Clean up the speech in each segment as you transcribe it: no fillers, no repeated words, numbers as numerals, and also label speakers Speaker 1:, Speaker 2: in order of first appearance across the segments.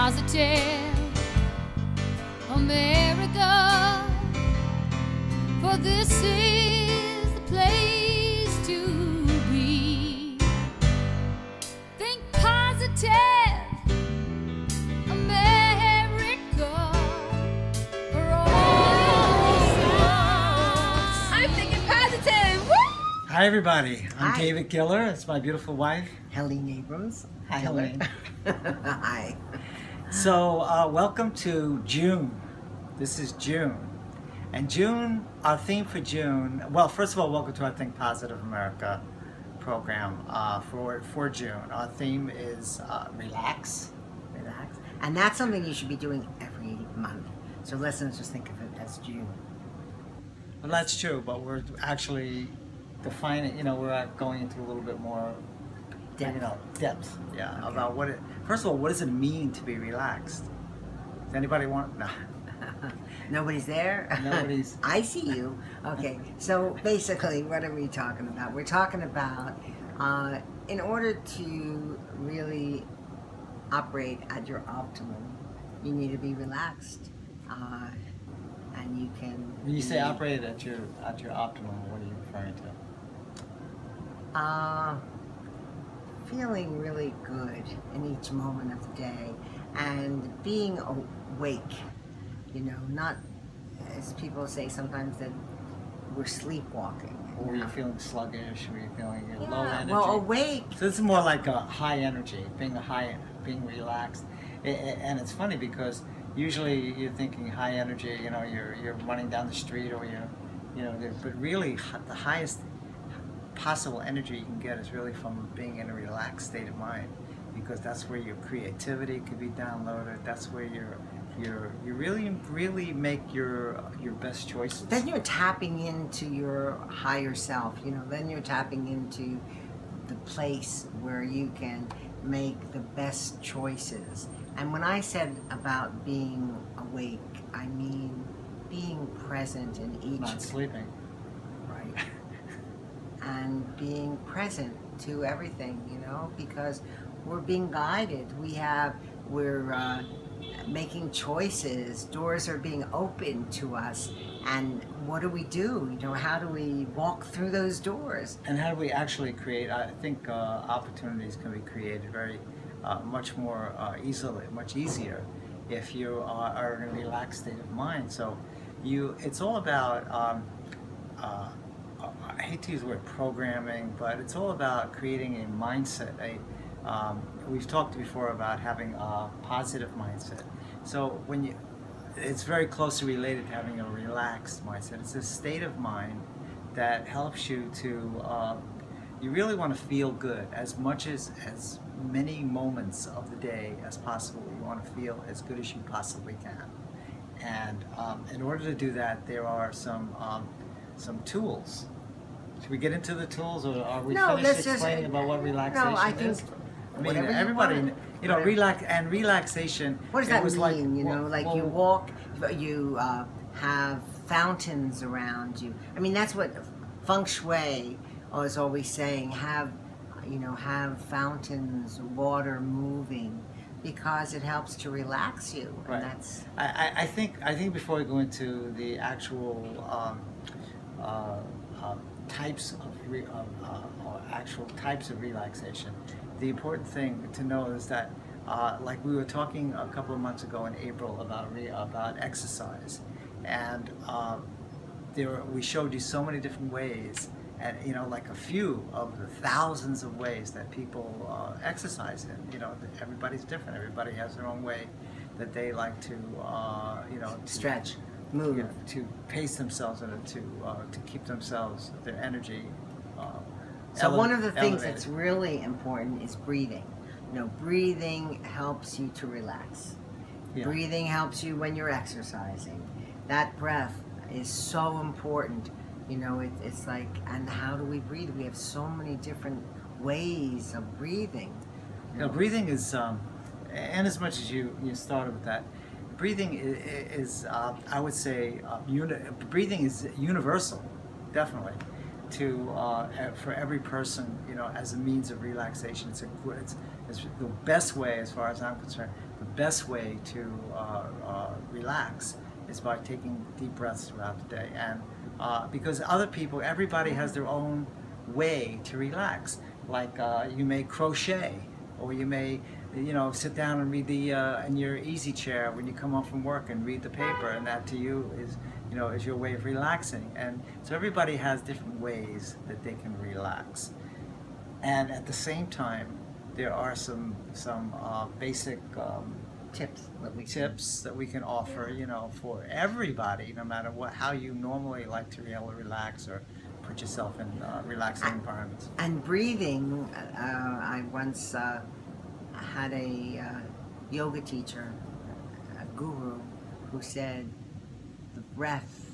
Speaker 1: positive America, for this is the place to be. Think positive America, for all sides. I'm thinking positive. Woo!
Speaker 2: Hi everybody, I'm
Speaker 3: Hi.
Speaker 2: David Giller. It's my beautiful wife,
Speaker 3: Helene Abrams.
Speaker 2: Hi, Helene.
Speaker 3: Hi.
Speaker 2: So welcome to June. This is June. And June, our theme for June, well, first of all, welcome to our Think Positive America program for June. Our theme is relax.
Speaker 3: Relax. And that's something you should be doing every month. So let's not just think of it as June.
Speaker 2: Well, that's true, but we're actually defining, we're going into a little bit more depth, yeah,
Speaker 3: Okay.
Speaker 2: about first of all, what does it mean to be relaxed? Does anybody want, no.
Speaker 3: Nobody's there?
Speaker 2: Nobody's.
Speaker 3: I see you. Okay, so basically, what are we talking about? We're talking about in order to really operate at your optimum, you need to be relaxed. And you can...
Speaker 2: When you say operate at your optimum, what are you referring to?
Speaker 3: Feeling really good in each moment of the day and being awake, not as people say sometimes that we're sleepwalking.
Speaker 2: Or were you feeling sluggish? Were you feeling low energy?
Speaker 3: Well, awake.
Speaker 2: So this is more like a high energy, being relaxed. And it's funny because usually you're thinking high energy, you're running down the street or but really the highest possible energy you can get is really from being in a relaxed state of mind, because that's where your creativity could be downloaded. That's where you really make your best choices.
Speaker 3: Then you're tapping into your higher self, then you're tapping into the place where you can make the best choices. And when I said about being awake, I mean being present in each...
Speaker 2: Not sleeping.
Speaker 3: Right. And being present to everything, because we're being guided. We're making choices. Doors are being opened to us. And what do we do? How do we walk through those doors?
Speaker 2: And how do we actually create? I think opportunities can be created very much more much easier if you are in a relaxed state of mind. So it's all about, I hate to use the word programming, but it's all about creating a mindset. We've talked before about having a positive mindset. So it's very closely related to having a relaxed mindset. It's a state of mind that helps you to, you really want to feel good as many moments of the day as possible. You want to feel as good as you possibly can. And in order to do that, there are some tools. Should we get into the tools, or are we finished explaining about what relaxation
Speaker 3: I think
Speaker 2: is? I mean,
Speaker 3: whatever you
Speaker 2: everybody,
Speaker 3: want.
Speaker 2: relaxation.
Speaker 3: What does that mean? You
Speaker 2: well,
Speaker 3: walk, you have fountains around you. I mean, that's what feng shui is always saying. Have fountains, water moving, because it helps to relax you.
Speaker 2: Right.
Speaker 3: And that's...
Speaker 2: I think before we go into the actual types of relaxation, the important thing to know is that, like we were talking a couple of months ago in April about exercise, and we showed you so many different ways, and like a few of the thousands of ways that people exercise in. Everybody's different. Everybody has their own way that they like to
Speaker 3: Stretch, move,
Speaker 2: to pace themselves and to keep themselves, their energy.
Speaker 3: So one of the things
Speaker 2: elevated.
Speaker 3: that's really important is breathing. Breathing helps you to relax.
Speaker 2: Yeah.
Speaker 3: Breathing helps you when you're exercising. That breath is so important. It's like, and how do we breathe? We have so many different ways of breathing.
Speaker 2: Breathing is, and as much as you started with that, breathing is I would say, breathing is universal, definitely. For every person, as a means of relaxation. It's the best way, as far as I'm concerned, the best way to relax is by taking deep breaths throughout the day. And because everybody has their own way to relax. Like you may crochet, or you may, sit down and read in your easy chair when you come home from work and read the paper, and that to you is your way of relaxing. And so everybody has different ways that they can relax. And at the same time, there are some basic
Speaker 3: Tips
Speaker 2: that we can offer, for everybody, no matter how you normally like to relax or put yourself in relaxing environments.
Speaker 3: and breathing. I once had a yoga teacher, a guru, who said the breath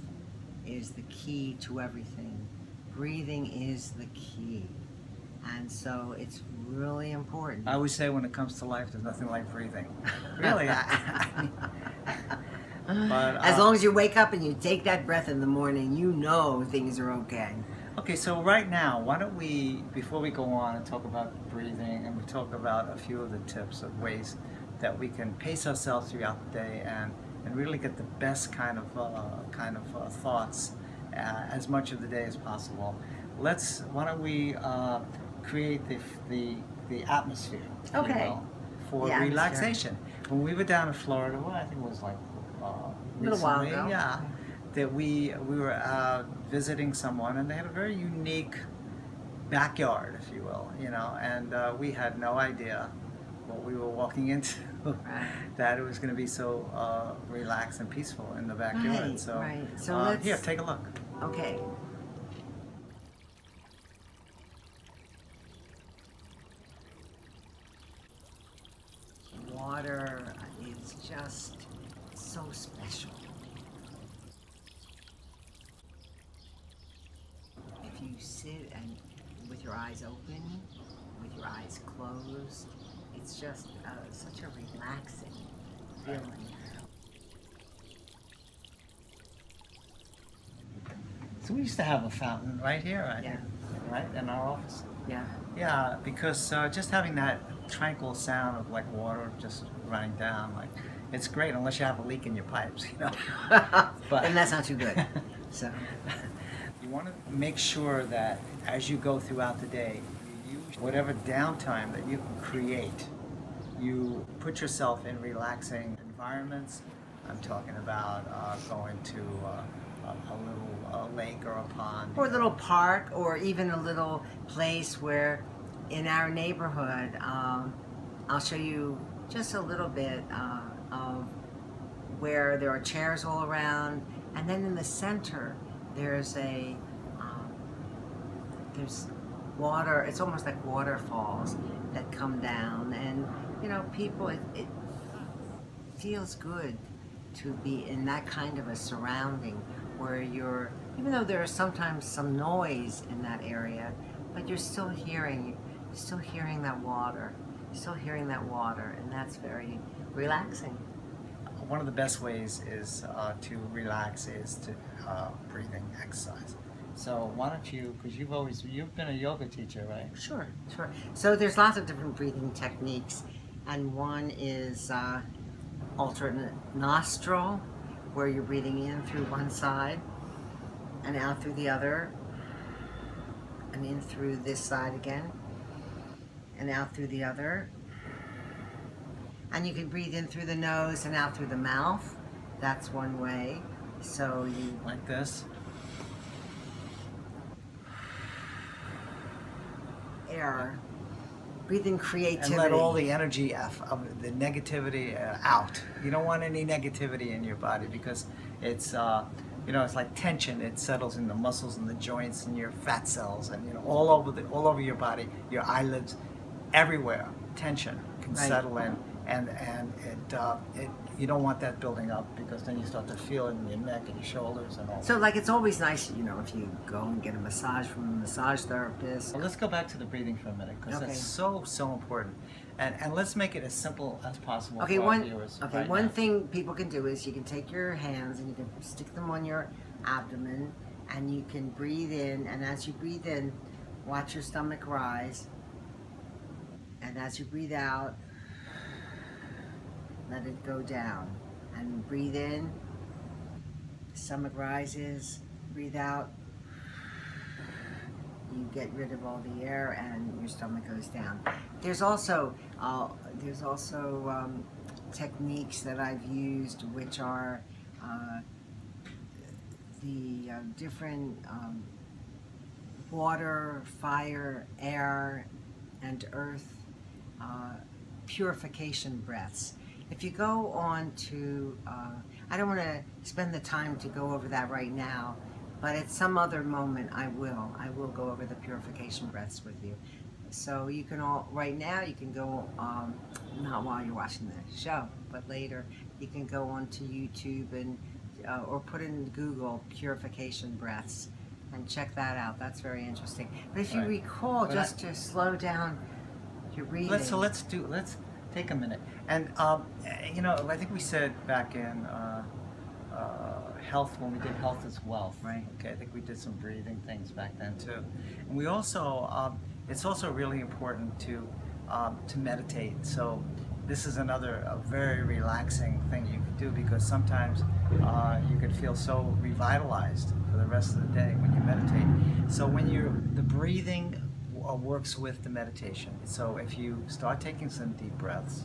Speaker 3: is the key to everything. Breathing is the key. And so it's really important.
Speaker 2: I always say when it comes to life, there's nothing like breathing. Really. But,
Speaker 3: as long as you wake up and you take that breath in the morning, you know things are okay.
Speaker 2: Okay, so right now, why don't we, before we go on and talk about breathing, and we talk about a few of the tips of ways that we can pace ourselves throughout the day and really get the best kind of thoughts as much of the day as possible. Why don't we create the atmosphere, if you
Speaker 3: Okay.
Speaker 2: will, for
Speaker 3: The atmosphere.
Speaker 2: relaxation. When we were down in Florida, well, I think it was like
Speaker 3: A little while
Speaker 2: recently,
Speaker 3: ago.
Speaker 2: yeah, that we were visiting someone, and they had a very unique backyard, if you will, and we had no idea what we were walking into,
Speaker 3: Right.
Speaker 2: that it was going to be so relaxed and peaceful in the backyard.
Speaker 3: Right,
Speaker 2: So,
Speaker 3: right. So let's-
Speaker 2: here, take a look.
Speaker 3: Okay. Water is just so special. If you sit and with your eyes open, with your eyes closed, it's just such a relaxing feeling.
Speaker 2: So we used to have a fountain right here, I think, right, in our office.
Speaker 3: Yeah.
Speaker 2: Yeah, because just having that tranquil sound of like water just running down, like it's great unless you have a leak in your pipes, But
Speaker 3: And that's not too good. So.
Speaker 2: you want to make sure that as you go throughout the day, you use whatever downtime that you can create. You put yourself in relaxing environments. I'm talking about going to a little lake or a pond.
Speaker 3: Or a little park, or even a little place where in our neighborhood, I'll show you just a little bit of where there are chairs all around, and then in the center there's there's water. It's almost like waterfalls that come down, and people, it feels good to be in that kind of a surrounding where even though there is sometimes some noise in that area, but you're still hearing that water, and that's very relaxing.
Speaker 2: One of the best ways is to relax is to breathing exercise. So why don't you, because you've been a yoga teacher, right?
Speaker 3: Sure. So there's lots of different breathing techniques, and one is alternate nostril, where you're breathing in through one side and out through the other, and in through this side again and out through the other. And you can breathe in through the nose and out through the mouth. That's one way. So you
Speaker 2: Like this.
Speaker 3: air, breathe in creativity.
Speaker 2: And let all the energy of the negativity out. You don't want any negativity in your body, because it's it's like tension. It settles in the muscles and the joints and your fat cells, and all over your body, your eyelids, everywhere. Tension can
Speaker 3: Right.
Speaker 2: settle in, and it you don't want that building up, because then you start to feel it in your neck and your shoulders and all.
Speaker 3: So like it's always nice, if you go and get a massage from a massage therapist.
Speaker 2: Well, let's go back to the breathing for a minute, because
Speaker 3: Okay.
Speaker 2: that's so important, and let's make it as simple as possible
Speaker 3: Okay,
Speaker 2: for our viewers. right
Speaker 3: one
Speaker 2: now.
Speaker 3: thing people can do is you can take your hands and you can stick them on your abdomen, and you can breathe in, and as you breathe in, watch your stomach rise, and as you breathe out, let it go down. And breathe in, stomach rises, breathe out, you get rid of all the air and your stomach goes down. There's also techniques that I've used, which are the different water, fire, air, and earth purification breaths. If you go on to, I don't want to spend the time to go over that right now, but at some other moment I will go over the purification breaths with you. So you can all, right now you can go, not while you're watching the show, but later you can go onto YouTube and or put in Google purification breaths and check that out. That's very interesting. But if you
Speaker 2: Right.
Speaker 3: recall,
Speaker 2: But
Speaker 3: just to slow down your breathing.
Speaker 2: Let's take a minute. And I think we said back in health, when we did health is wealth.
Speaker 3: Right.
Speaker 2: Okay, I think we did some breathing things back then too. And we also, it's also really important to meditate. So this is a very relaxing thing you can do, because sometimes you can feel so revitalized for the rest of the day when you meditate. So the breathing works with the meditation. So if you start taking some deep breaths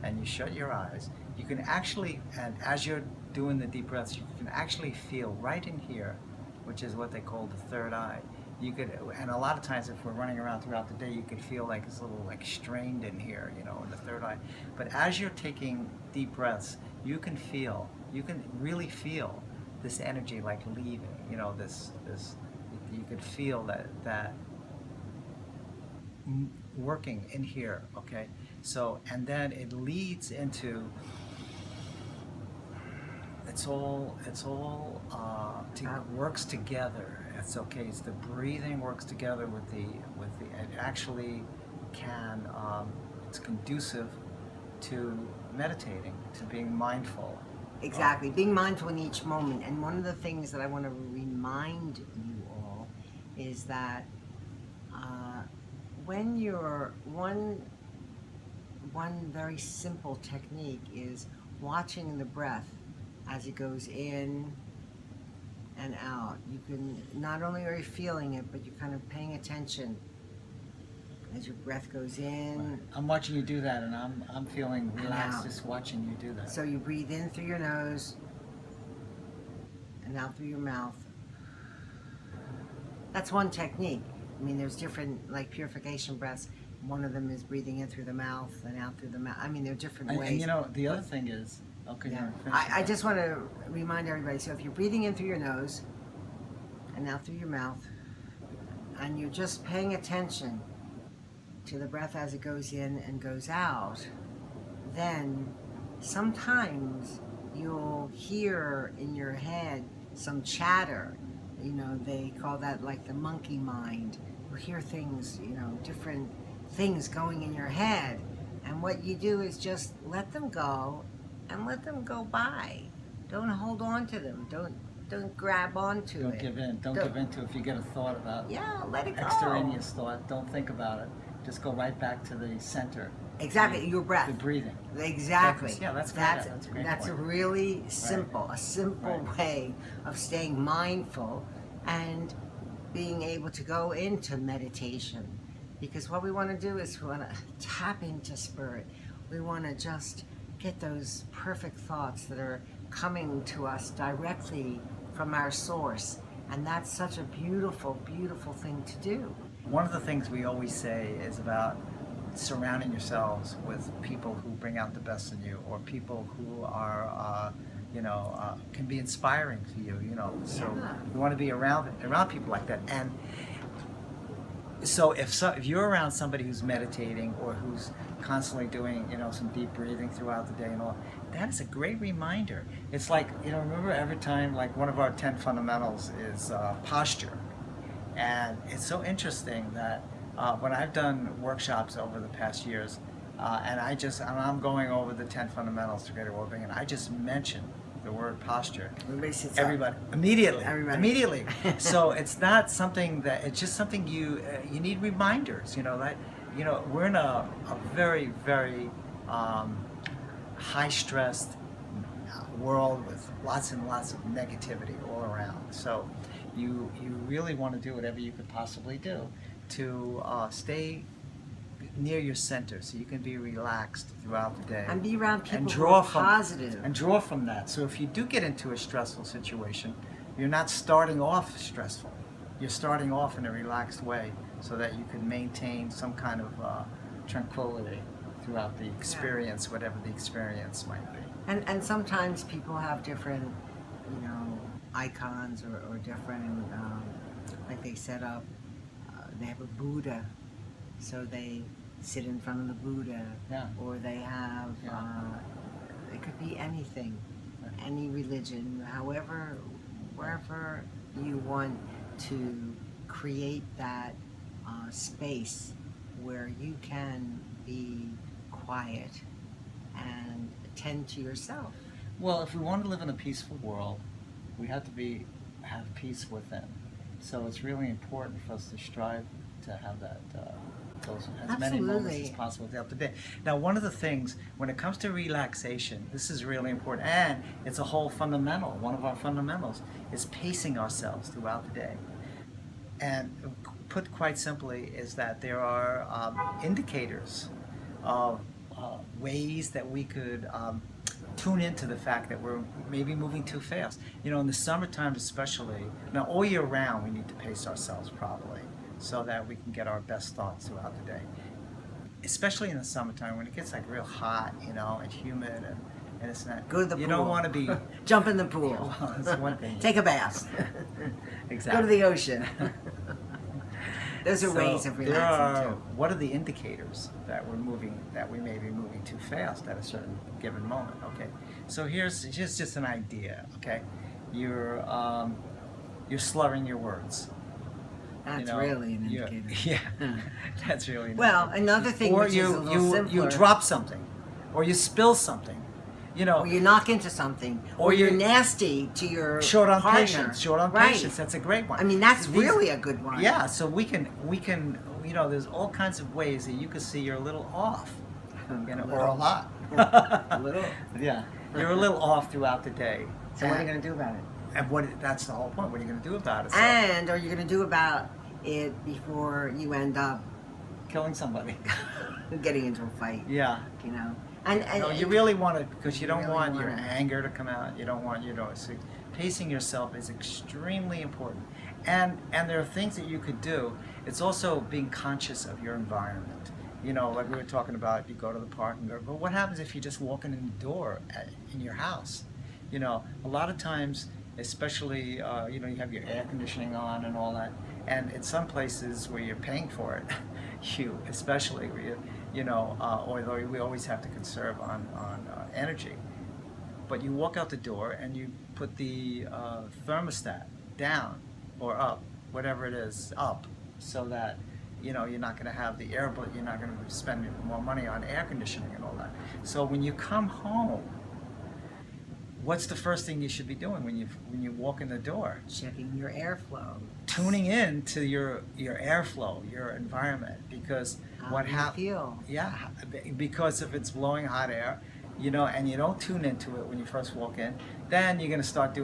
Speaker 2: and you shut your eyes, you can actually, and as you're doing the deep breaths, you can actually feel right in here, which is what they call the third eye. You could, and a lot of times if we're running around throughout the day, you could feel like it's a little like strained in here, in the third eye. But as you're taking deep breaths, you can really feel this energy like leaving, you could feel that working in here, okay? So, and then it leads into, works together. It's okay. It's the breathing works together with the. It actually can. It's conducive to meditating, to being mindful.
Speaker 3: Exactly, being mindful in each moment. And one of the things that I want to remind you all is that when you're one very simple technique is watching the breath as it goes in and out. You can, not only are you feeling it, but you're kind of paying attention as your breath goes in.
Speaker 2: I'm watching you do that, and I'm feeling relaxed
Speaker 3: out.
Speaker 2: just watching you do that.
Speaker 3: So you breathe in through your nose and out through your mouth. That's one technique. I mean, there's different, like, purification breaths. One of them is breathing in through the mouth and out through the mouth. I mean, there are different ways.
Speaker 2: And the other thing is, okay,
Speaker 3: Yeah.
Speaker 2: finish
Speaker 3: I
Speaker 2: it.
Speaker 3: just want to remind everybody, so if you're breathing in through your nose and out through your mouth, and you're just paying attention to the breath as it goes in and goes out, then sometimes you'll hear in your head some chatter. They call that like the monkey mind. You'll hear things, different things going in your head. And what you do is just let them go and let them go by. Don't hold on to them. Don't grab onto
Speaker 2: Don't
Speaker 3: it.
Speaker 2: give in. Don't give in to if you get a thought about
Speaker 3: Yeah, let it go.
Speaker 2: extraneous thought. Don't think about it. Just go right back to the center.
Speaker 3: Exactly, your breath.
Speaker 2: The breathing.
Speaker 3: Exactly.
Speaker 2: Yeah, that's great. That's a great
Speaker 3: That's a
Speaker 2: point.
Speaker 3: really simple,
Speaker 2: Right.
Speaker 3: way of staying mindful and being able to go into meditation. Because what we want to do is we want to tap into spirit. We want to just get those perfect thoughts that are coming to us directly from our source. And that's such a beautiful, beautiful thing to do.
Speaker 2: One of the things we always say is about surrounding yourselves with people who bring out the best in you, or people who are, can be inspiring to you. So
Speaker 3: Yeah.
Speaker 2: you want to be around people like that. And so if you're around somebody who's meditating or who's constantly doing some deep breathing throughout the day and all, that is a great reminder. It's like, remember every time, like, one of our 10 fundamentals is posture. And it's so interesting that when I've done workshops over the past years, and I'm going over the 10 fundamentals to greater well-being, and I just mention the word posture.
Speaker 3: Everybody sits
Speaker 2: Everybody immediately.
Speaker 3: Everybody.
Speaker 2: Immediately. So it's not something that, it's just something you need reminders. That we're in a very, very high-stressed world with lots and lots of negativity all around. So you really want to do whatever you could possibly do to stay near your center so you can be relaxed throughout the day.
Speaker 3: And be around people
Speaker 2: and
Speaker 3: who
Speaker 2: draw
Speaker 3: are
Speaker 2: from,
Speaker 3: positive.
Speaker 2: And draw from that. So if you do get into a stressful situation, you're not starting off stressful. You're starting off in a relaxed way so that you can maintain some kind of tranquility throughout the experience, whatever the experience might be.
Speaker 3: And sometimes people have different, icons or different, like they set up, they have a Buddha, so they sit in front of the Buddha, or they have, it could be anything, any religion, however, wherever you want to create that space where you can be quiet and attend to yourself.
Speaker 2: Well, if we want to live in a peaceful world, we have to have peace within. So it's really important for us to strive to have that those as many moments as possible throughout the day. Now, one of the things when it comes to relaxation, this is really important, and it's a whole fundamental. One of our fundamentals is pacing ourselves throughout the day. And put quite simply, is that there are indicators of ways that we could tune into the fact that we're maybe moving too fast. In the summertime especially, now all year round we need to pace ourselves properly so that we can get our best thoughts throughout the day. Especially in the summertime when it gets like real hot, and humid and it's not.
Speaker 3: Go to the pool.
Speaker 2: You don't want to be.
Speaker 3: Jump in the pool.
Speaker 2: Well, that's one thing.
Speaker 3: Take a bath.
Speaker 2: Exactly.
Speaker 3: Go to the ocean. Those are ways of relaxing too.
Speaker 2: What are the indicators that we may be moving too fast at a certain given moment? Okay, so here's just an idea. Okay, you're slurring your words.
Speaker 3: That's really an indicator.
Speaker 2: Yeah, that's really.
Speaker 3: Well, another thing
Speaker 2: or
Speaker 3: which is a little simpler.
Speaker 2: You drop something, or you spill something.
Speaker 3: Or you knock into something, or you're nasty to your
Speaker 2: short on
Speaker 3: partner.
Speaker 2: patience. Short on patience. That's a great one.
Speaker 3: I mean, that's really a good one.
Speaker 2: Yeah. So we can. There's all kinds of ways that you can see you're a little off. Or a lot.
Speaker 3: A little.
Speaker 2: Yeah. You're a little off throughout the day.
Speaker 3: So what are you going to do about it?
Speaker 2: And that's the whole point. What are you going to do about it? So,
Speaker 3: And are you going to do about it before you end up
Speaker 2: killing somebody?
Speaker 3: Getting into a fight?
Speaker 2: Yeah.
Speaker 3: And
Speaker 2: no, you really want to, because you don't
Speaker 3: really
Speaker 2: want your anger to come out. You don't want so pacing yourself is extremely important. And there are things that you could do. It's also being conscious of your environment. Like we were talking about, you go to the park and go, but what happens if you're just walking in the door in your house? A lot of times, especially, you have your air conditioning on and all that. And in some places where you're paying for it, especially where although we always have to conserve on energy, but you walk out the door and you put the thermostat down or up, whatever it is, up, so that you're not going to have the air, but you're not going to spend more money on air conditioning and all that. So when you come home, what's the first thing you should be doing when you walk in the door?
Speaker 3: Checking your airflow.
Speaker 2: Tuning in to your airflow, your environment, because
Speaker 3: How do you feel?
Speaker 2: Yeah, because if it's blowing hot air, and you don't tune into it when you first walk in, then you're going to start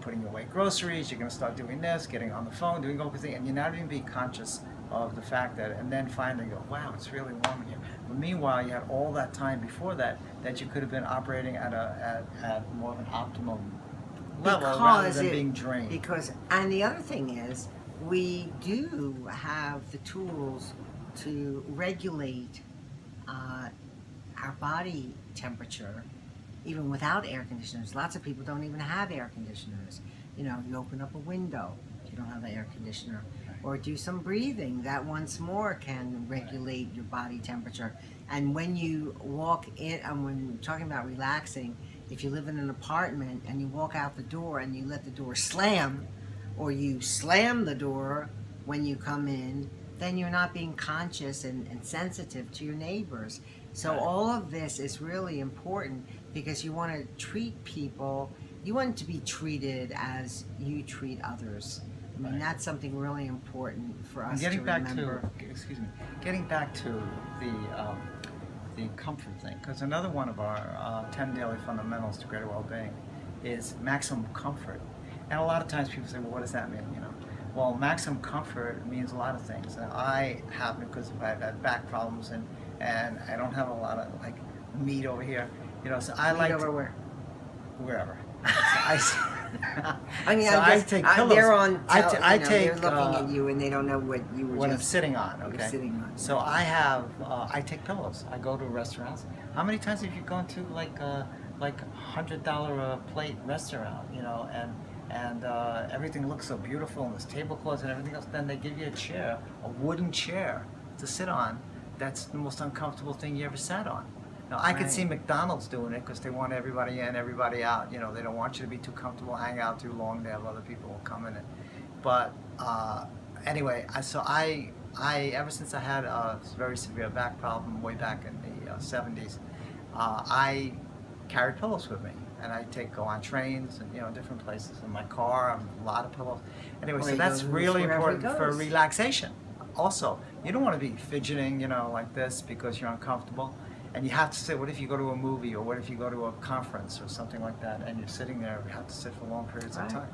Speaker 2: putting away groceries, you're going to start doing this, getting on the phone, doing all these things, and you're not even being conscious of the fact that, and then finally go, wow, it's really warm in here. But meanwhile, you had all that time before that you could have been operating at more of an optimum level rather than being drained.
Speaker 3: And the other thing is, we do have the tools to regulate our body temperature, even without air conditioners. Lots of people don't even have air conditioners. You open up a window if you don't have the air conditioner, or do some breathing. That once more can regulate your body temperature. And when you walk in, and when we're talking about relaxing, if you live in an apartment and you walk out the door and you let the door slam, or you slam the door when you come in, then you're not being conscious and sensitive to your neighbors. So all of this is really important, because you want to treat people, you want to be treated as you treat others. I mean, that's something really important for us to remember.
Speaker 2: Getting back to the comfort thing, because another one of our 10 daily fundamentals to greater well-being is maximum comfort. And a lot of times people say, well, what does that mean? Well, maximum comfort means a lot of things. And I happen, because I've had back problems and I don't have a lot of like meat over here, so I like
Speaker 3: over where?
Speaker 2: Wherever.
Speaker 3: I mean,
Speaker 2: so
Speaker 3: I
Speaker 2: take pillows.
Speaker 3: They're on.
Speaker 2: I take.
Speaker 3: They're looking at you, and they don't know what you were.
Speaker 2: What I'm sitting on.
Speaker 3: You're
Speaker 2: Okay.
Speaker 3: sitting on.
Speaker 2: So I take pillows. I go to restaurants. How many times have you gone to like $100 a plate restaurant? And everything looks so beautiful, and there's tablecloths and everything else. Then they give you a chair, a wooden chair to sit on. That's the most uncomfortable thing you ever sat on. Now, I could see McDonald's doing it because they want everybody in, everybody out. They don't want you to be too comfortable, hang out too long. They have other people come in. But anyway, I ever since I had a very severe back problem way back in the 70s, I carried pillows with me. And I go on trains and different places. In my car, a lot of pillows. Anyway, so that's really important for relaxation. Also, you don't want to be fidgeting, like this because you're uncomfortable. And you have to sit. What if you go to a movie, or what if you go to a conference or something like that, and you're sitting there? You have to sit for long periods of time.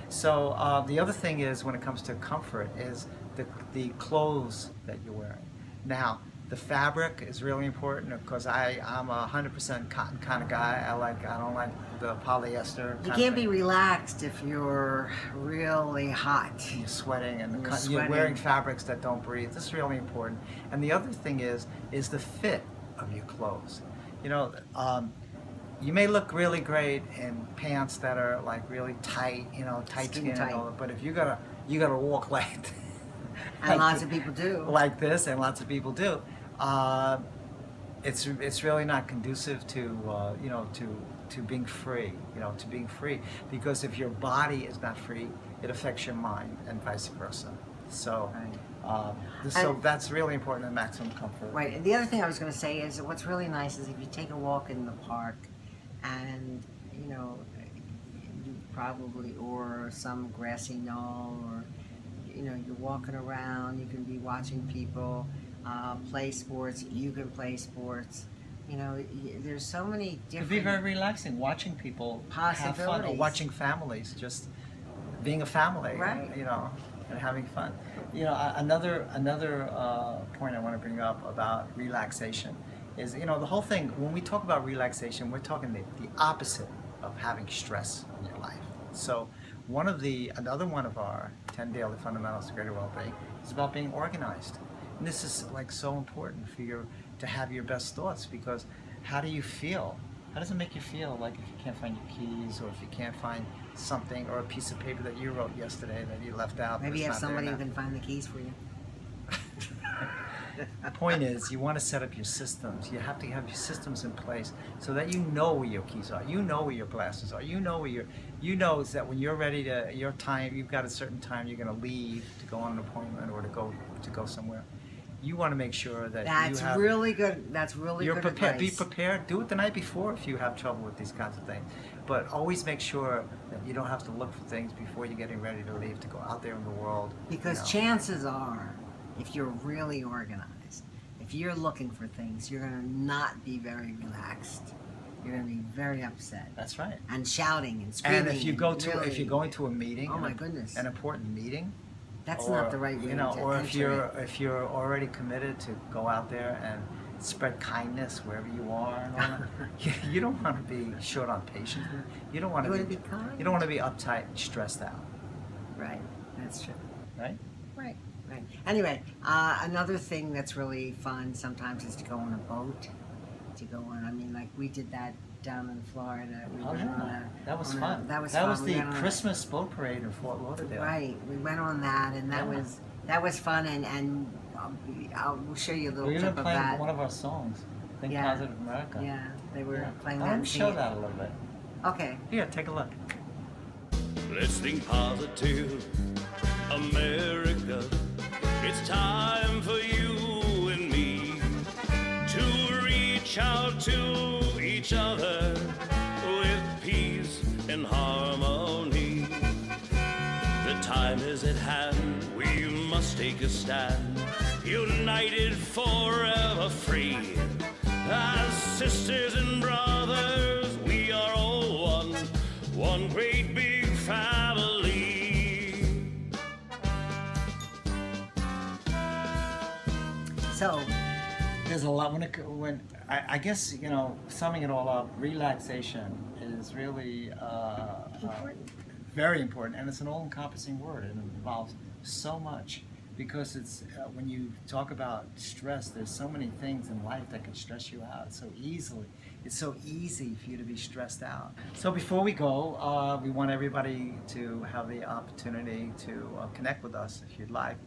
Speaker 2: So the other thing is, when it comes to comfort, is the clothes that you're wearing. Now, the fabric is really important because I'm a 100% cotton kind of guy. I don't like the polyester.
Speaker 3: You can't be relaxed if you're really hot.
Speaker 2: You're sweating and
Speaker 3: You're
Speaker 2: you're wearing fabrics that don't breathe. This is really important. And the other thing is the fit of your clothes. You may look really great in pants that are like really tight, tight skin and all that. But if you gotta walk like,
Speaker 3: and lots of people do,
Speaker 2: like this, and lots of people do. It's really not conducive to to being free, to being free, because if your body is not free, it affects your mind and vice versa. So, so that's really important in maximum comfort.
Speaker 3: Right. And the other thing I was going to say is what's really nice is if you take a walk in the park, and you probably, or some grassy knoll, or you're walking around, you can be watching people play sports. You can play sports. There's so many different.
Speaker 2: It'd be very relaxing watching people have fun, or watching families just being a family,
Speaker 3: right?
Speaker 2: And having fun. Another point I want to bring up about relaxation is, the whole thing. When we talk about relaxation, we're talking the opposite of having stress in your life. So another one of our 10 daily fundamentals to greater well-being is about being organized. And this is like so important for you to have your best thoughts, because how do you feel? How does it make you feel, like if you can't find your keys, or if you can't find something, or a piece of paper that you wrote yesterday that you left out?
Speaker 3: Maybe you have somebody who can find the keys for you.
Speaker 2: The point is, you want to set up your systems. You have to have your systems in place so that you know where your keys are. You know where your glasses are. You know is that when you're ready to, your time, you've got a certain time you're going to leave to go on an appointment or to go somewhere. You want to make sure that
Speaker 3: That's really good. That's really
Speaker 2: you're
Speaker 3: good
Speaker 2: prepared.
Speaker 3: advice.
Speaker 2: Be prepared. Do it the night before if you have trouble with these kinds of things. But always make sure that you don't have to look for things before you're getting ready to leave to go out there in the world.
Speaker 3: Because chances are, if you're really organized, if you're looking for things, you're going to not be very relaxed. You're going to be very upset.
Speaker 2: That's right.
Speaker 3: And shouting and screaming.
Speaker 2: And if you're going to a meeting,
Speaker 3: oh my goodness,
Speaker 2: an important meeting.
Speaker 3: That's not the right way to
Speaker 2: or if
Speaker 3: enter
Speaker 2: if you're already committed to go out there and spread kindness wherever you are, and all that, you don't want to be short on patience. You don't want to be
Speaker 3: kind.
Speaker 2: You don't want to be uptight and stressed out.
Speaker 3: Right. That's true.
Speaker 2: Right.
Speaker 3: Right. Right. Anyway, another thing that's really fun sometimes is to go on a boat. Like we did that down in Florida.
Speaker 2: That was fun.
Speaker 3: That was
Speaker 2: the Christmas boat parade in Fort Lauderdale.
Speaker 3: Right. We went on that, and that was fun. And I'll show you a little clip of that.
Speaker 2: We were playing one of our songs, Think Positive America.
Speaker 3: Yeah, they were playing that.
Speaker 2: I'll show that a little bit.
Speaker 3: Okay.
Speaker 2: Here, take a look.
Speaker 4: Let's think positive, America. It's time for you and me to reach out to each other with peace and harmony. The time is at hand, we must take a stand, united forever free, As sisters and brothers, we are all one great big family.
Speaker 3: So,
Speaker 2: There's a lot when I guess, you know, summing it all up, relaxation is really
Speaker 3: important.
Speaker 2: very important, and it's an all-encompassing word. It involves so much because it's when you talk about stress, there's so many things in life that can stress you out so easily. It's so easy for you to be stressed out. So before we go, we want everybody to have the opportunity to connect with us if you'd like.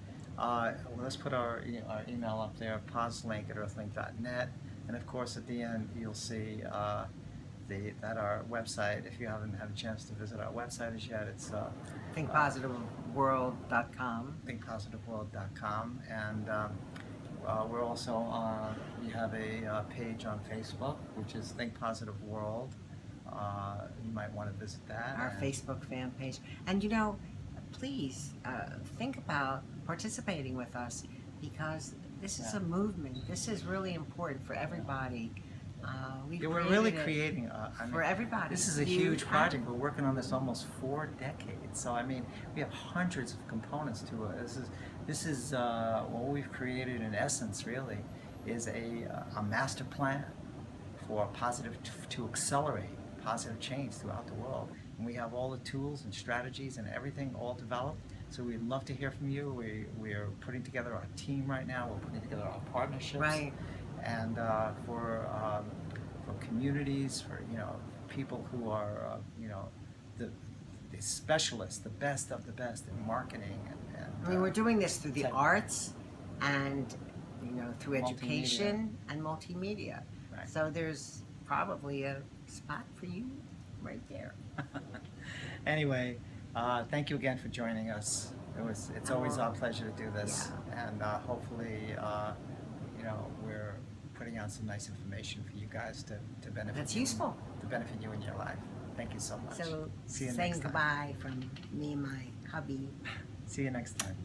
Speaker 2: Let's put our email up there, pauselink@earthlink.net, and of course at the end you'll see that our website, if you haven't had a chance to visit our website as yet, it's
Speaker 3: thinkpositiveworld.com.
Speaker 2: thinkpositiveworld.com, and we're also we have a page on Facebook, which is Think Positive World. You might want to visit that.
Speaker 3: Our Facebook fan page. And you know, please think about participating with us, because this is a movement. This is really important for everybody.
Speaker 2: We're really creating
Speaker 3: for everybody.
Speaker 2: This is a huge project. We're working on this almost 4 decades. So I mean, we have hundreds of components to it. This is what we've created in essence. Really, is a master plan for to accelerate positive change throughout the world. And we have all the tools and strategies and everything all developed. So we'd love to hear from you. We're putting together our team right now. We're putting together our partnerships.
Speaker 3: Right.
Speaker 2: And for communities, for people who are the specialists, the best of the best in marketing and
Speaker 3: I mean, we're doing this through the
Speaker 2: tech.
Speaker 3: arts and through education
Speaker 2: Multimedia.
Speaker 3: and multimedia.
Speaker 2: Right.
Speaker 3: So there's probably a spot for you right there.
Speaker 2: Anyway, thank you again for joining us. It's always our pleasure to do this, and hopefully we're putting out some nice information for you guys to benefit.
Speaker 3: That's useful.
Speaker 2: To benefit you in your life. Thank you so much.
Speaker 3: So
Speaker 2: See you
Speaker 3: saying
Speaker 2: next time.
Speaker 3: goodbye from me and my hubby.
Speaker 2: See you next time.